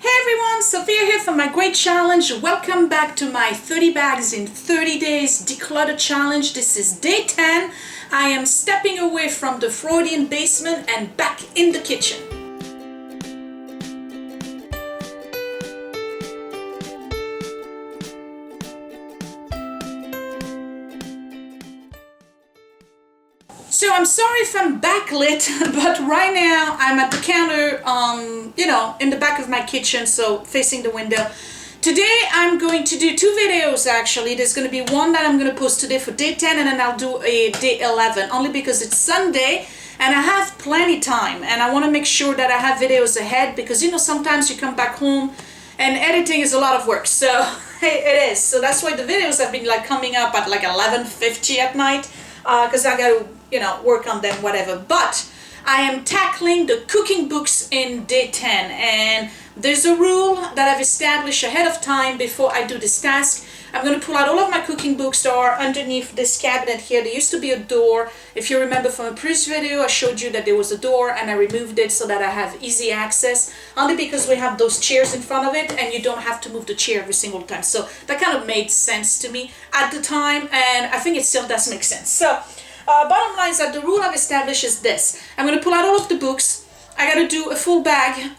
Hey everyone, Sophia here for my great challenge. Welcome back to my 30 bags in 30 days declutter challenge. This is day 10. I am stepping away from the Freudian basement and back in the kitchen. So I'm sorry if I'm backlit, but right now I'm at the counter, in the back of my kitchen, so facing the window. Today I'm going to do two videos actually. There's going to be one that I'm going to post today for day 10 and then I'll do a day 11, only because it's Sunday and I have plenty time and I want to make sure that I have videos ahead because sometimes you come back home and editing is a lot of work, so it is. So that's why the videos have been coming up at 11:50 at night because I got to work on them, whatever. But I am tackling the cooking books in day 10, and there's a rule that I've established ahead of time before I do this task. I'm going to pull out all of my cooking books that are underneath this cabinet here. There used to be a door. If you remember from a previous video, I showed you that there was a door and I removed it so that I have easy access, only because we have those chairs in front of it and you don't have to move the chair every single time. So that kind of made sense to me at the time, and I think it still does make sense. So bottom line is that the rule I've established is this. I'm going to pull out all of the books. I got to do a full bag.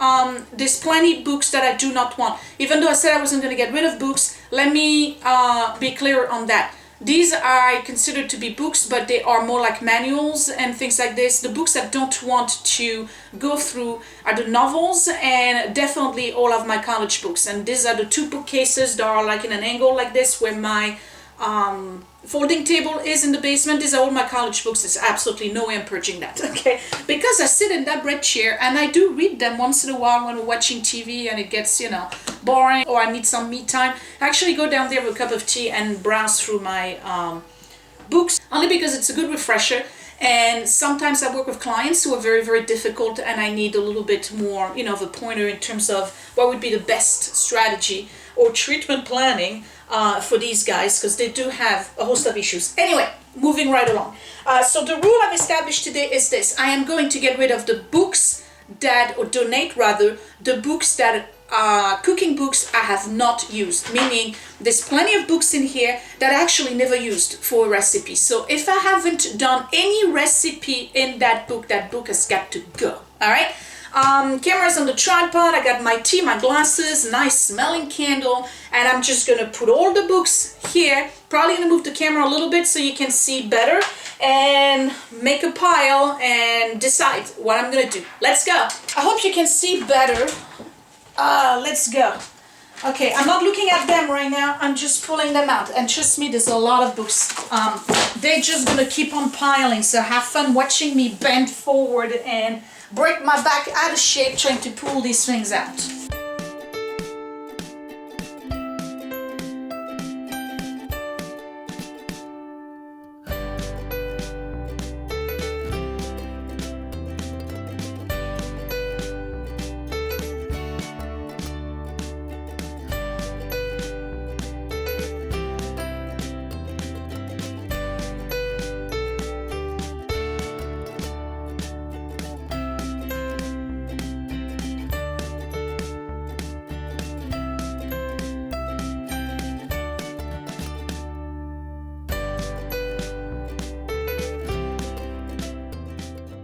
There's plenty books that I do not want. Even though I said I wasn't going to get rid of books, let me be clear on that. These are considered to be books, but they are more like manuals and things like this. The books I don't want to go through are the novels and definitely all of my college books. And these are the two bookcases that are in an angle like this where my folding table is in the basement. These are all my college books. There's absolutely no way I'm purging that, okay? Because I sit in that red chair and I do read them once in a while when we're watching TV and it gets, boring or I need some me time. I actually go down there with a cup of tea and browse through my books, only because it's a good refresher. And sometimes I work with clients who are very, very difficult and I need a little bit more, of a pointer in terms of what would be the best strategy or treatment planning for these guys, because they do have a host of issues. Anyway, moving right along. So the rule I've established today is this. I am going to get rid of the books or donate rather, the books that cooking books I have not used, meaning there's plenty of books in here that I actually never used for a recipe. So if I haven't done any recipe in that book has got to go. All right. Camera's on the tripod. I got my tea, my glasses, nice smelling candle, and I'm just gonna put all the books here. Probably gonna move the camera a little bit so you can see better and make a pile and decide what I'm gonna do. Let's go. I hope you can see better. Let's go. Okay, I'm not looking at them right now. I'm just pulling them out. And trust me, there's a lot of books. They're just gonna keep on piling. So have fun watching me bend forward and break my back out of shape trying to pull these things out.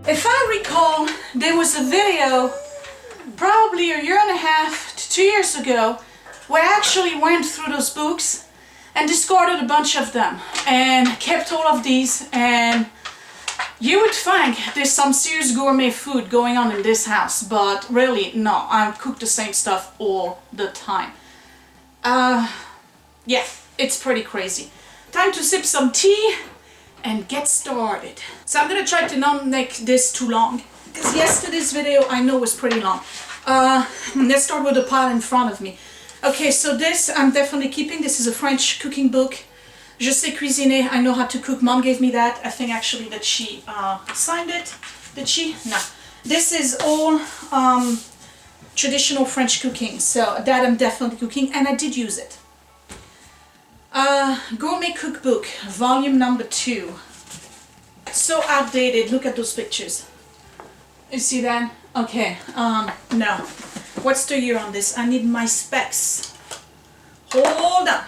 If I recall, there was a video probably a year and a half to 2 years ago where I actually went through those books and discarded a bunch of them and kept all of these, and you would think there's some serious gourmet food going on in this house, but really no, I cook the same stuff all the time. Yeah, it's pretty crazy. Time to sip some tea and get started. So I'm gonna try to not make this too long, because yesterday's video I know was pretty long. Let's start with the pile in front of me. Okay, so this I'm definitely keeping. This is a French cooking book. Je sais cuisiner, I know how to cook. Mom gave me that. I think actually that she signed it. Did she? No. This is all traditional French cooking, so that I'm definitely cooking, and I did use it. Gourmet Cookbook, volume number 2. So outdated. Look at those pictures. You see that? Okay. No. What's the year on this? I need my specs. Hold on.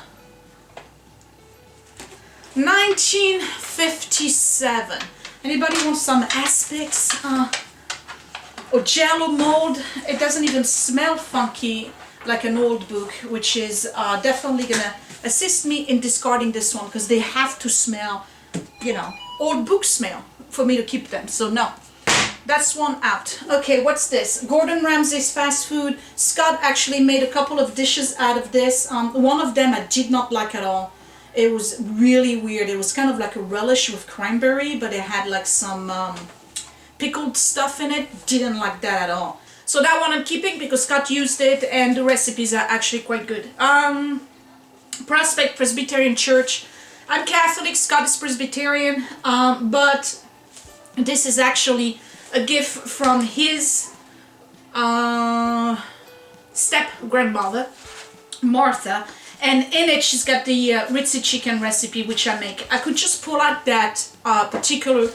1957. Anybody want some aspects? Or jello mold? It doesn't even smell funky like an old book, which is definitely gonna assist me in discarding this one, because they have to smell, you know, old book smell for me to keep them. So no, that's one out. Okay, what's this? Gordon Ramsay's fast food. Scott actually made a couple of dishes out of this. One of them I did not like at all. It was really weird. It was kind of like a relish with cranberry, but it had like some pickled stuff in it. Didn't like that at all. So that one I'm keeping because Scott used it and the recipes are actually quite good. Prospect Presbyterian Church. I'm Catholic, Scott is Presbyterian, but this is actually a gift from his step-grandmother, Martha, and in it she's got the Ritzy chicken recipe, which I make. I could just pull out that particular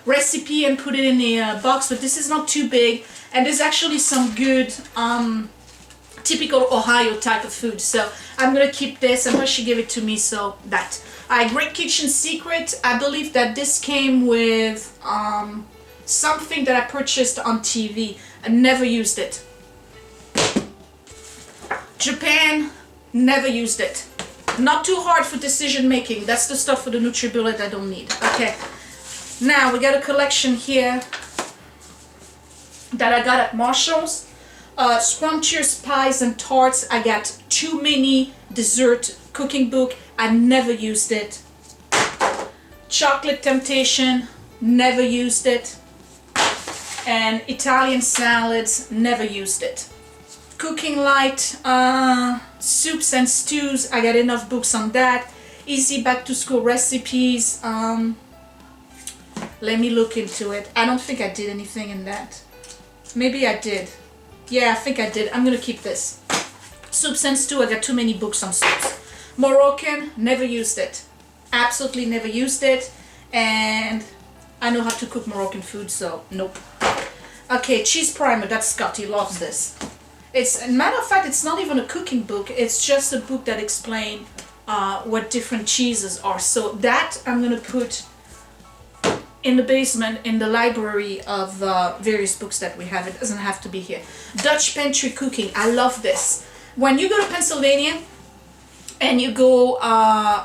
recipe and put it in a box, but this is not too big, and there's actually some good typical Ohio type of food, so I'm gonna keep this. I know she gave it to me, so that. Great Kitchen Secret. I believe that this came with something that I purchased on TV. I never used it. Japan, never used it. Not too hard for decision making. That's the stuff for the NutriBullet I don't need. Okay, now we got a collection here that I got at Marshall's. Scrumptious Pies and Tarts. I got Too Many Dessert Cooking Book. I never used it. Chocolate Temptation. Never used it. And Italian Salads. Never used it. Cooking Light. Soups and Stews. I got enough books on that. Easy Back to School Recipes. Let me look into it. I don't think I did anything in that. Maybe I did. Yeah, I think I did. I'm gonna keep this. Soups and Stew, I got too many books on soups. Moroccan, never used it. Absolutely never used it. And I know how to cook Moroccan food, so nope. Okay, Cheese Primer, that's Scott, he loves this. It's, a matter of fact, it's not even a cooking book, it's just a book that explains what different cheeses are. So that I'm gonna put in the basement, in the library of various books that we have. It doesn't have to be here. Dutch Pantry Cooking, I love this. When you go to Pennsylvania and you go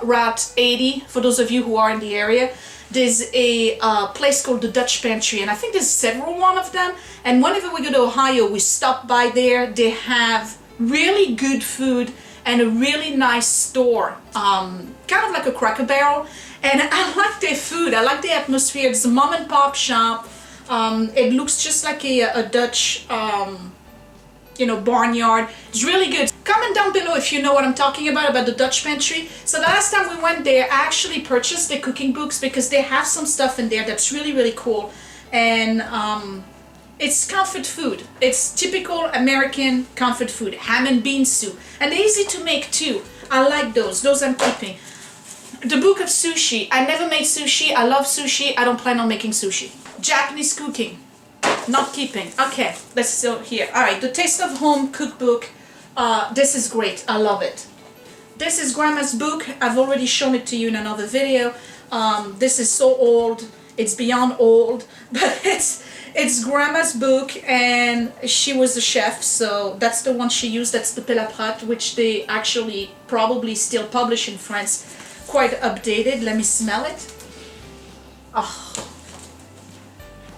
Route 80, for those of you who are in the area, there's a place called the Dutch Pantry, and I think there's several one of them, and whenever we go to Ohio, we stop by there. They have really good food and a really nice store, kind of like a Cracker Barrel. And I like their food, I like the atmosphere. It's a mom and pop shop. It looks just like a Dutch, you know, barnyard. It's really good. Comment down below if you know what I'm talking about the Dutch Pantry. So the last time we went there, I actually purchased their cooking books because they have some stuff in there that's really, really cool. And it's comfort food. It's typical American comfort food. Ham and bean soup. And they're easy to make too. I like those. Those I'm keeping. The Book of Sushi. I never made sushi. I love sushi. I don't plan on making sushi. Japanese cooking. Not keeping. Okay, let's still here. Alright, the Taste of Home cookbook. This is great. I love it. This is Grandma's book. I've already shown it to you in another video. This is so old. It's beyond old. But it's Grandma's book, and she was a chef, so that's the one she used. That's the Pelaprate, which they actually probably still publish in France. Quite updated. Let me smell it. Oh,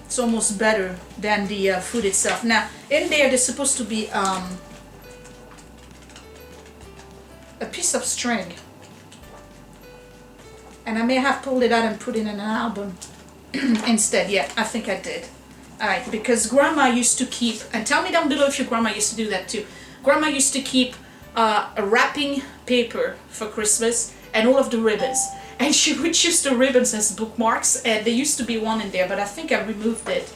it's almost better than the food itself. Now in there there's supposed to be a piece of string, and I may have pulled it out and put it in an album instead. Yeah, I think I did. Alright, because Grandma used to keep, and tell me down below if your grandma used to do that too. Grandma used to keep a wrapping paper for Christmas and all of the ribbons, and she would use the ribbons as bookmarks, and there used to be one in there, but I think I removed it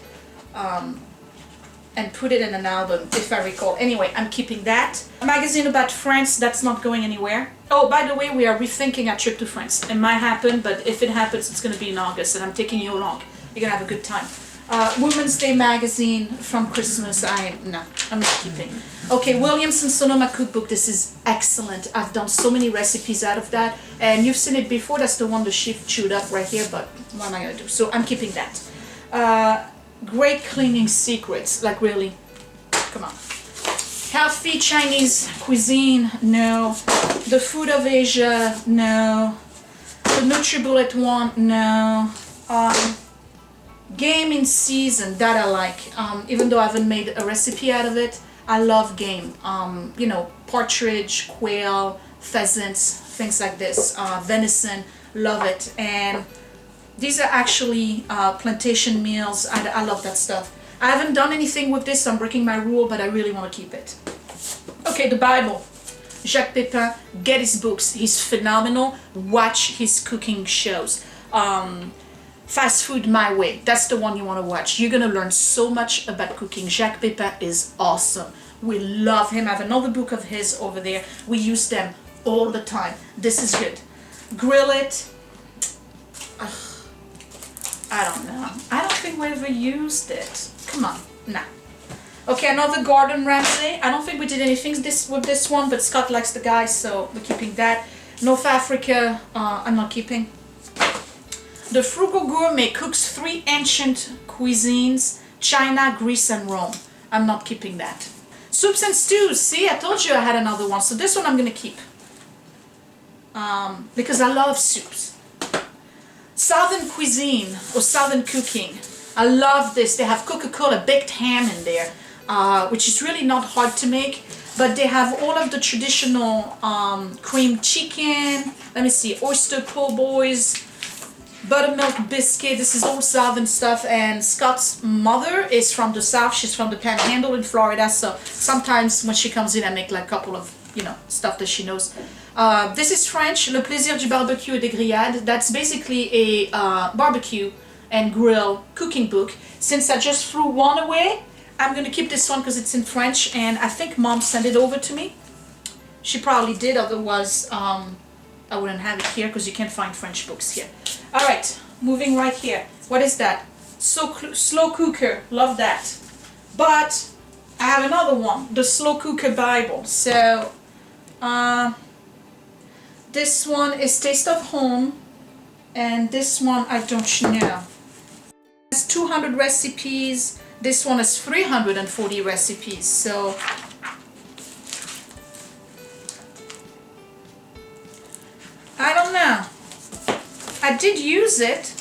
and put it in an album, if I recall. Anyway, I'm keeping that. A magazine about France, that's not going anywhere. Oh, by the way, we are rethinking our trip to France. It might happen, but if it happens, it's going to be in August, and I'm taking you along. You're going to have a good time. Women's Day magazine from Christmas. I'm not keeping. Okay, Williams and Sonoma Cookbook. This is excellent. I've done so many recipes out of that, and you've seen it before. That's the one the chef chewed up right here, but what am I gonna do? So I'm keeping that. Great cleaning secrets, like really, come on. Healthy Chinese cuisine, no. The Food of Asia, no. The NutriBullet one, no. Game in season, that I like. Even though I haven't made a recipe out of it, I love game. You know, partridge, quail, pheasants, things like this. Venison, love it. And these are actually plantation meals. I love that stuff. I haven't done anything with this, so I'm breaking my rule, but I really want to keep it. Okay, the Bible. Jacques Pepin, get his books. He's phenomenal. Watch his cooking shows. Fast Food My Way. That's the one you want to watch. You're going to learn so much about cooking. Jacques Pepin is awesome. We love him. I have another book of his over there. We use them all the time. This is good. Grill It. Ugh. I don't know. I don't think we ever used it. Come on. Nah. Okay, another Gordon Ramsay. I don't think we did anything with this one, but Scott likes the guy, so we're keeping that. North Africa, I'm not keeping. The Frugal Gourmet cooks 3 ancient cuisines, China, Greece, and Rome. I'm not keeping that. Soups and stews. See, I told you I had another one, so this one I'm going to keep. Because I love soups. Southern cuisine or Southern cooking. I love this. They have Coca-Cola baked ham in there, which is really not hard to make, but they have all of the traditional cream chicken, let me see, oyster po' boys, buttermilk biscuit. This is all Southern stuff, and Scott's mother is from the South. She's from the Panhandle in Florida, so sometimes when she comes in I make like a couple of, you know, stuff that she knows. This is French, Le Plaisir du Barbecue et des Grillades. That's basically a barbecue and grill cooking book. Since I just threw one away, I'm going to keep this one because it's in French, and I think Mom sent it over to me. She probably did, otherwise I wouldn't have it here because you can't find French books here. Alright, moving right here. What is that? Slow Cooker, love that. But I have another one, the Slow Cooker Bible. So this one is Taste of Home, and this one I don't know. It's 200 recipes. This one is 340 recipes. So I don't know. I did use it.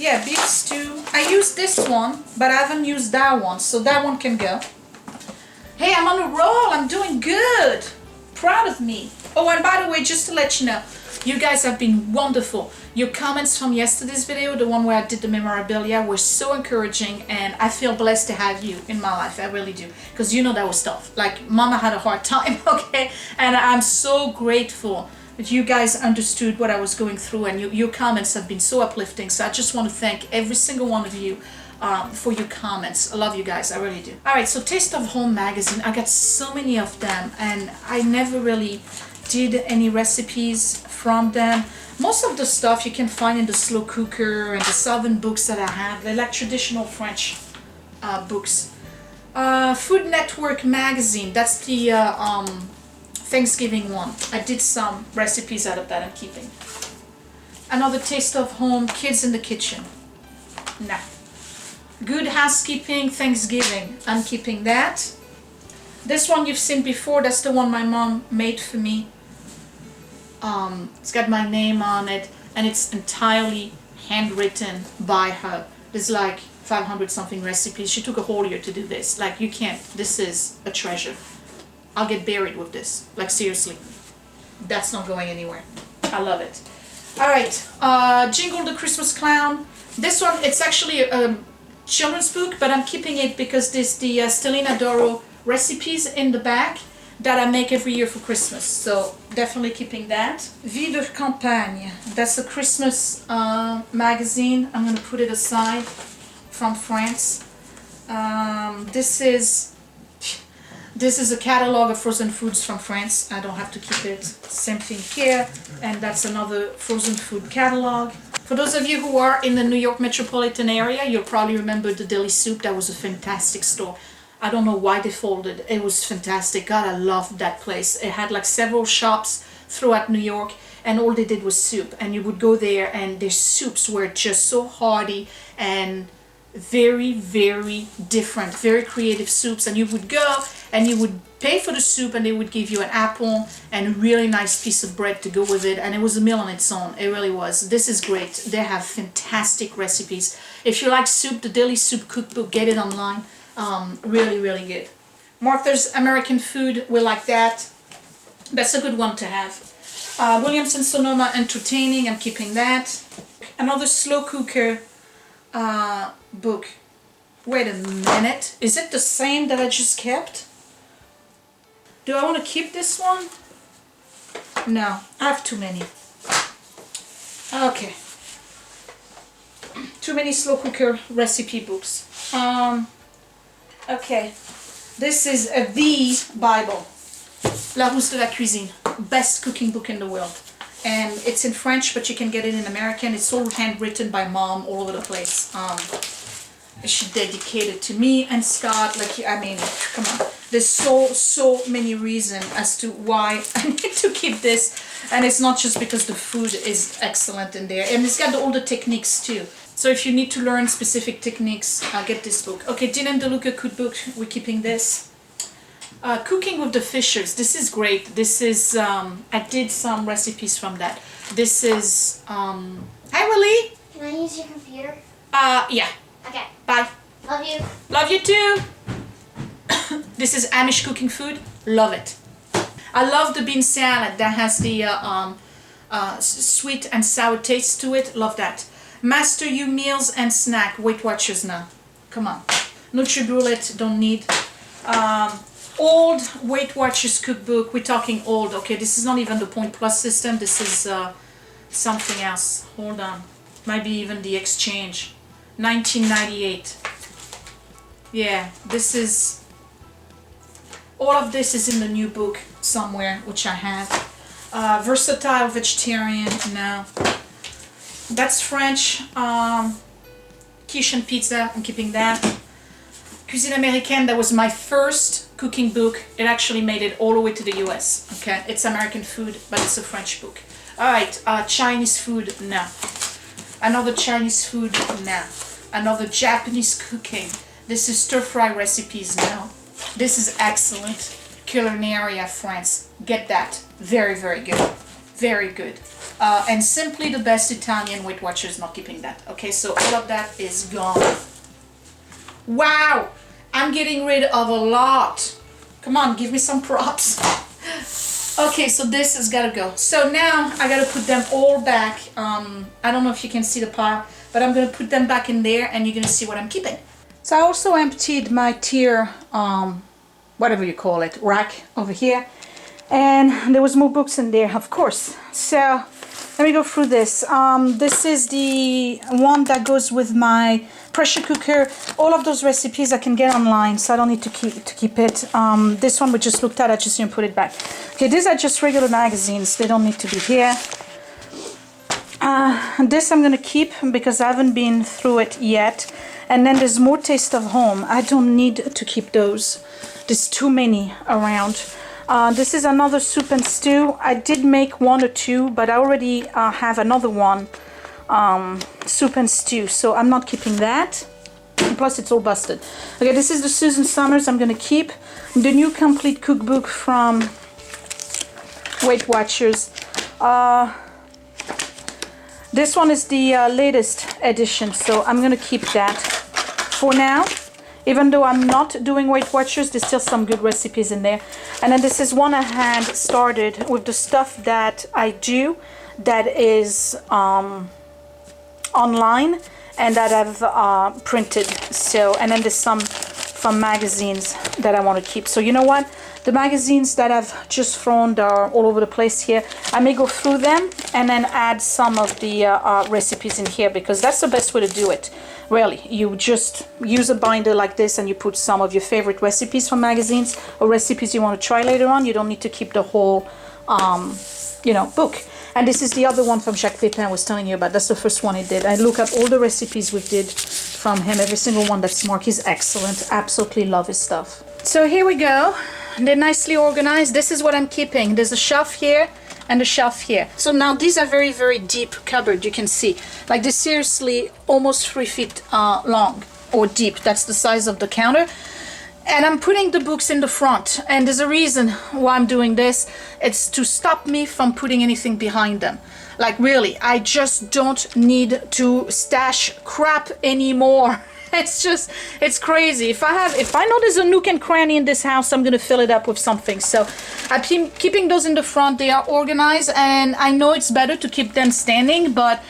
Yeah, beef stew. I used this one, but I haven't used that one, so that one can go. Hey, I'm on a roll. I'm doing good. Proud of me. Oh, and by the way, just to let you know, you guys have been wonderful. Your comments from yesterday's video, the one where I did the memorabilia, were so encouraging, and I feel blessed to have you in my life. I really do. Because you know that was tough. Like, Mama had a hard time, okay? And I'm so grateful that you guys understood what I was going through, and your comments have been so uplifting. So I just want to thank every single one of you for your comments. I love you guys, I really do. Alright, so Taste of Home magazine. I got so many of them, and I never really did any recipes from them. Most of the stuff you can find in the Slow Cooker and the Southern books that I have. They're like traditional French books. Food Network magazine. That's the Thanksgiving one. I did some recipes out of that I'm keeping. Another Taste of Home, Kids in the Kitchen. Nah. Good Housekeeping, Thanksgiving. I'm keeping that. This one you've seen before. That's the one my mom made for me. It's got my name on it, and it's entirely handwritten by her. There's like 500 something recipes. She took a whole year to do this. Like, you can't, this is a treasure. I'll get buried with this. Like, seriously. That's not going anywhere. I love it. Alright, Jingle the Christmas Clown. This one, it's actually a children's book, but I'm keeping it because there's the Stellina Doro recipes in the back that I make every year for Christmas, so definitely keeping that. Vie de Campagne, that's a Christmas magazine. I'm going to put it aside, from France. This is a catalog of frozen foods from France. I don't have to keep it. Same thing here, and that's another frozen food catalog. For those of you who are in the New York metropolitan area, you'll probably remember the Deli Soup. That was a fantastic store. I don't know why they folded. It was fantastic. God, I loved that place. It had like several shops throughout New York, and all they did was soup. And you would go there, and their soups were just so hearty and very, very different, very creative soups. And you would go and you would pay for the soup, and they would give you an apple and a really nice piece of bread to go with it, and it was a meal on its own. It really was. This is great. They have fantastic recipes. If you like soup, the Deli Soup Cookbook, get it online. Really, really good. Martha's American Food, we like that. That's a good one to have. Williamson Sonoma Entertaining, I'm keeping that. Another slow cooker book. Wait a minute, is it the same that I just kept? Do I want to keep this one? No, I have too many. Okay. Too many slow cooker recipe books. Okay, this is the Bible. Larousse de la Cuisine, best cooking book in the world. And it's in French, but you can get it in American. It's all handwritten by Mom all over the place. She dedicated to me and Scott. Like, I mean, come on. There's so many reasons as to why I need to keep this. And it's not just because the food is excellent in there. And it's got all the techniques too. So if you need to learn specific techniques, get this book. Okay, Dean and DeLuca Cookbook, we're keeping this. Cooking with the Fishers, this is great. This is, I did some recipes from that. This is, hi Willie. Can I use your computer? Yeah. Okay. Bye. Love you. Love you too. This is Amish cooking food. Love it. I love the bean salad that has the sweet and sour taste to it. Love that. Master You Meals and Snack. Weight Watchers now. Come on. NutriBullet, don't need. Old Weight Watchers cookbook. We're talking old. Okay, this is not even the Point Plus system. This is something else. Hold on. Might be even the Exchange. 1998. Yeah, this is... all of this is in the new book somewhere, which I have. Versatile Vegetarian. No. That's French. Quiche and Pizza. I'm keeping that. Cuisine Américaine, that was my first cooking book. It actually made it all the way to the US. Okay, it's American food, but it's a French book. Alright, Chinese food, no. Another Chinese food, no. Another Japanese cooking. This is stir-fry recipes, no. This is excellent. Culinaria, France. Get that. Very, very good. Very good. And Simply the Best Italian. Weight Watchers, not keeping that. Okay, so all of that is gone. Wow! I'm getting rid of a lot. Come on, give me some props. Okay, so this has got to go. So now I got to put them all back. I don't know if you can see the pile, but I'm going to put them back in there and you're going to see what I'm keeping. So I also emptied my tier, whatever you call it, rack over here. And there was more books in there, of course. So let me go through this. This is the one that goes with my pressure cooker. All of those recipes I can get online, so I don't need to keep it. This one we just looked at, I just didn't put it back. Okay, these are just regular magazines. They don't need to be here. This I'm going to keep because I haven't been through it yet. And then there's more Taste of Home. I don't need to keep those. There's too many around. This is another Soup and Stew. I did make one or two, but I already have another one. Soup and Stew, so I'm not keeping that. Plus it's all busted. Okay, this is the Susan Summers I'm going to keep. The new complete cookbook from Weight Watchers. This one is the latest edition, so I'm going to keep that for now. Even though I'm not doing Weight Watchers, there's still some good recipes in there. And then this is one I had started with the stuff that I do that is online and that I've printed. So, and then there's some from magazines that I want to keep. So you know what? The magazines that I've just thrown are all over the place here. I may go through them and then add some of the recipes in here because that's the best way to do it. Really, you just use a binder like this and you put some of your favorite recipes from magazines or recipes you want to try later on. You don't need to keep the whole, you know, book. And this is the other one from Jacques Pepin I was telling you about. That's the first one he did. I look at all the recipes we did from him. Every single one that's marked is excellent. Absolutely love his stuff. So here we go. They're nicely organized. This is what I'm keeping. There's a shelf here and a shelf here. So now these are very, very deep cupboard, you can see. Like they're seriously almost 3 feet long or deep. That's the size of the counter. And I'm putting the books in the front. And there's a reason why I'm doing this. It's to stop me from putting anything behind them. Like really, I just don't need to stash crap anymore. It's crazy. If I know there's a nook and cranny in this house, I'm gonna fill it up with something. So I'm keeping those in the front. They are organized, and I know it's better to keep them standing, but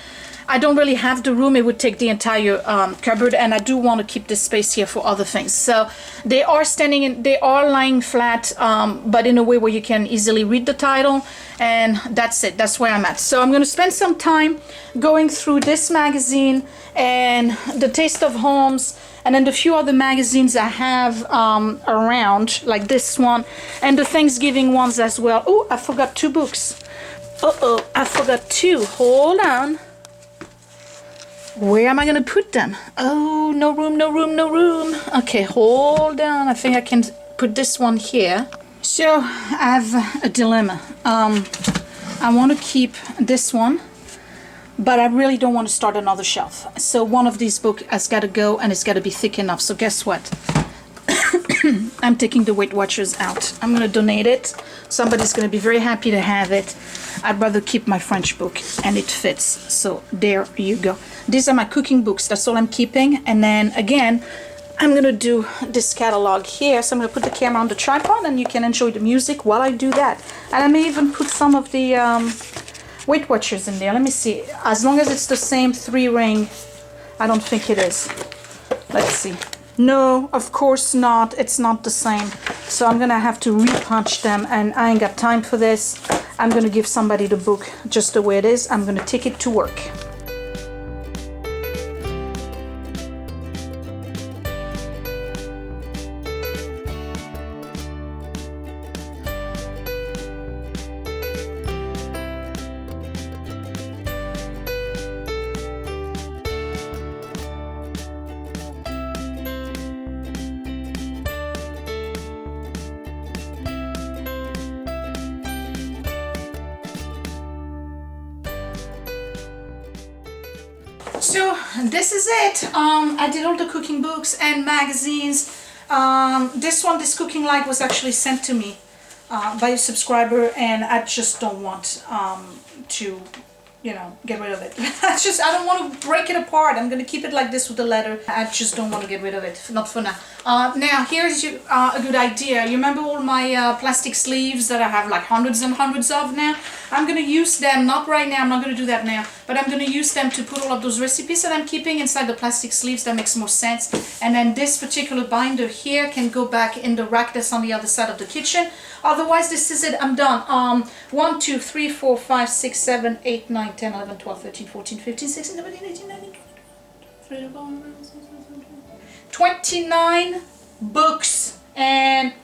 I don't really have the room. It would take the entire cupboard, and I do want to keep this space here for other things. So they are they are lying flat, but in a way where you can easily read the title, and that's it. That's where I'm at. So I'm going to spend some time going through this magazine and the Taste of Homes, and then the few other magazines I have around, like this one, and the Thanksgiving ones as well. Oh, I forgot 2 books. Uh-oh, I forgot 2. Hold on. Where am I gonna put them? Oh, no room, no room, no room. Okay, hold on. I think I can put this one here. So I have a dilemma. I want to keep this one, but I really don't want to start another shelf. So one of these books has got to go, and it's got to be thick enough. So guess what? I'm taking the Weight Watchers out. I'm gonna donate it. Somebody's gonna be very happy to have it. I'd rather keep my French book, and it fits. So there you go. These are my cooking books. That's all I'm keeping. And then again, I'm gonna do this catalog here. So I'm gonna put the camera on the tripod, and you can enjoy the music while I do that. And I may even put some of the Weight Watchers in there. Let me see. As long as it's the same 3-ring, I don't think it is. Let's see. No, of course not. It's not the same. So I'm gonna have to repunch them, and I ain't got time for this. I'm gonna give somebody the book just the way it is. I'm gonna take it to work. So this is it. I did all the cooking books and magazines. This cooking light was actually sent to me by a subscriber, and I just don't want to, you know, get rid of it. I don't want to break it apart. I'm gonna keep it like this with the letter. I just don't want to get rid of it, not for now. Now here's a good idea. You remember all my plastic sleeves that I have like hundreds and hundreds of now? I'm gonna use them, not right now, I'm not gonna do that now, but I'm gonna use them to put all of those recipes that I'm keeping inside the plastic sleeves. That makes more sense. And then this particular binder here can go back in the rack that's on the other side of the kitchen. Otherwise, this is it. I'm done. 1, 2, 3, 4, 5, 6, 7, 8, 9, 10, 11, 12, 13, 14, 15, 16, 17, 18, 19, 20, 29 books and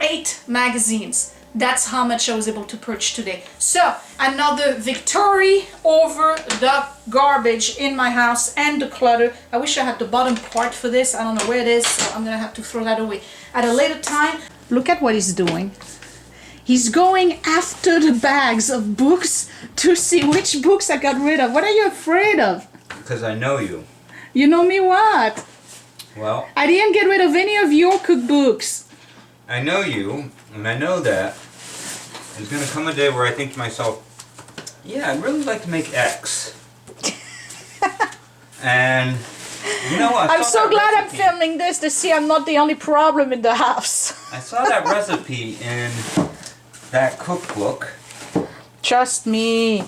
8 magazines. That's how much I was able to purchase today. So another victory over the garbage in my house and the clutter. I wish I had the bottom part for this. I don't know where it is, so I'm gonna have to throw that away at a later time. Look at what he's doing. He's going after the bags of books to see which books I got rid of. What are you afraid of? Because I know you. You know me what? Well, I didn't get rid of any of your cookbooks. I know you, and I know that there's going to come a day where I think to myself, yeah, I'd really like to make X. And, you know, I'm so glad I'm filming this to see I'm not the only problem in the house. I saw that recipe in that cookbook. Trust me.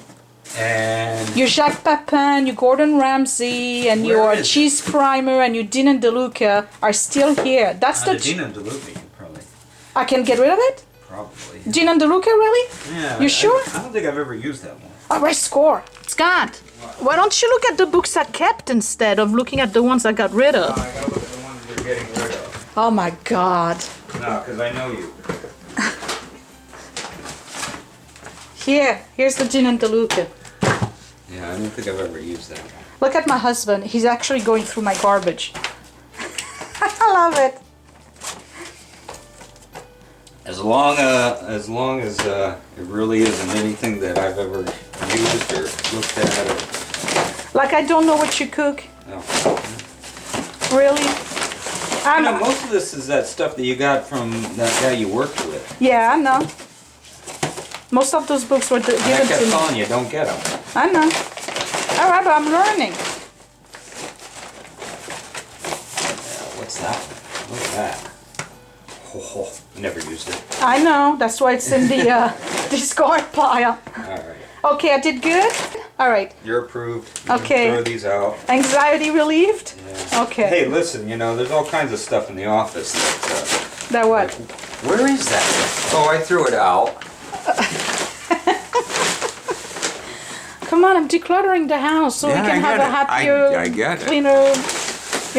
And your Jacques Pepin, your Gordon Ramsay, and your cheese primer, and your Dean and DeLuca are still here. That's the Dean and DeLuca, probably. I can get rid of it? Probably. Dean and DeLuca, really? Yeah. You sure? I don't think I've ever used that one. Alright, score. It's gone. Why don't you look at the books I kept instead of looking at the ones I got rid of? No, I gotta look at the ones you're getting rid of. Oh my God. No, because I know you. here's the gin and DeLuca. Yeah, I don't think I've ever used that. Look at my husband. He's actually going through my garbage. I love it. As long as it really isn't anything that I've ever used or looked at. Or... Like I don't know what you cook. No. Really? Most of this is that stuff that you got from that guy you worked with. Yeah, I know. Most of those books were given to me. I kept telling you, don't get them. I know. All right, but I'm learning. What's that? What's that? Oh, never used it. I know. That's why it's in the discard pile. All right. Okay, I did good. All right. You're approved. You Okay. can throw these out. Anxiety relieved? Yeah. Okay. Hey, listen, there's all kinds of stuff in the office that... That what? Where is that? Oh, I threw it out. Come on, I'm decluttering the house so we can have a happier, I get it. cleaner,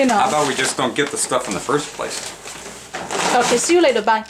How about we just don't get the stuff in the first place? Okay, see you later. Bye.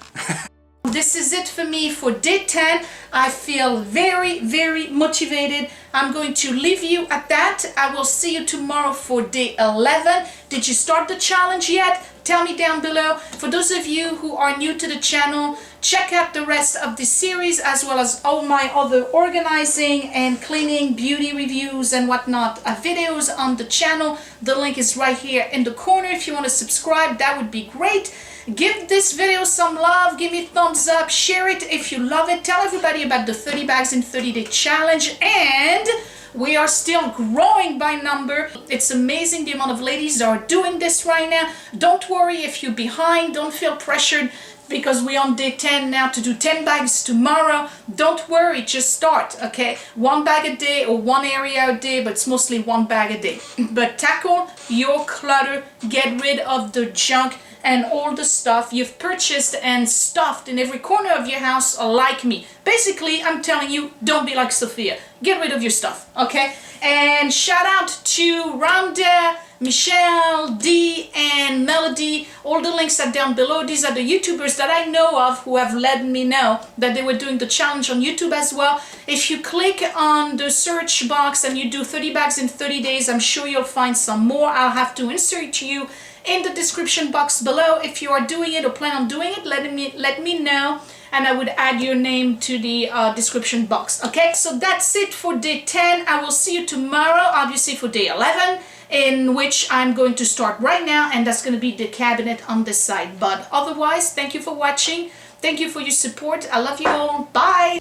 This is it for me for day 10. I feel very, very motivated. I'm going to leave you at that. I will see you tomorrow for day 11. Did you start the challenge yet? Tell me down below. For those of you who are new to the channel, check out the rest of the series as well as all my other organizing and cleaning, beauty reviews and whatnot videos on the channel. The link is right here in the corner. If you want to subscribe, that would be great. Give this video some love, give me a thumbs up, share it if you love it, tell everybody about the 30 bags in 30-day challenge, and we are still growing by number. It's amazing the amount of ladies that are doing this right now. Don't worry if you're behind, don't feel pressured because we're on day 10 now to do 10 bags tomorrow. Don't worry, just start, okay? 1 bag a day or 1 area a day, but it's mostly 1 bag a day. But tackle your clutter, get rid of the junk and all the stuff you've purchased and stuffed in every corner of your house like me. Basically, I'm telling you, don't be like Sophia. Get rid of your stuff, okay? And shout out to Rhonda, Michelle, Dee, and Melody. All the links are down below. These are the YouTubers that I know of who have let me know that they were doing the challenge on YouTube as well. If you click on the search box and you do 30 bags in 30 days, I'm sure you'll find some more. I'll have to insert you in the description box below. If you are doing it or plan on doing it, let me know and I would add your name to the description box. Okay, so that's it for day 10. I will see you tomorrow, obviously, for day 11, in which I'm going to start right now, and that's going to be the cabinet on this side. But otherwise, thank you for watching. Thank you for your support. I love you all. Bye.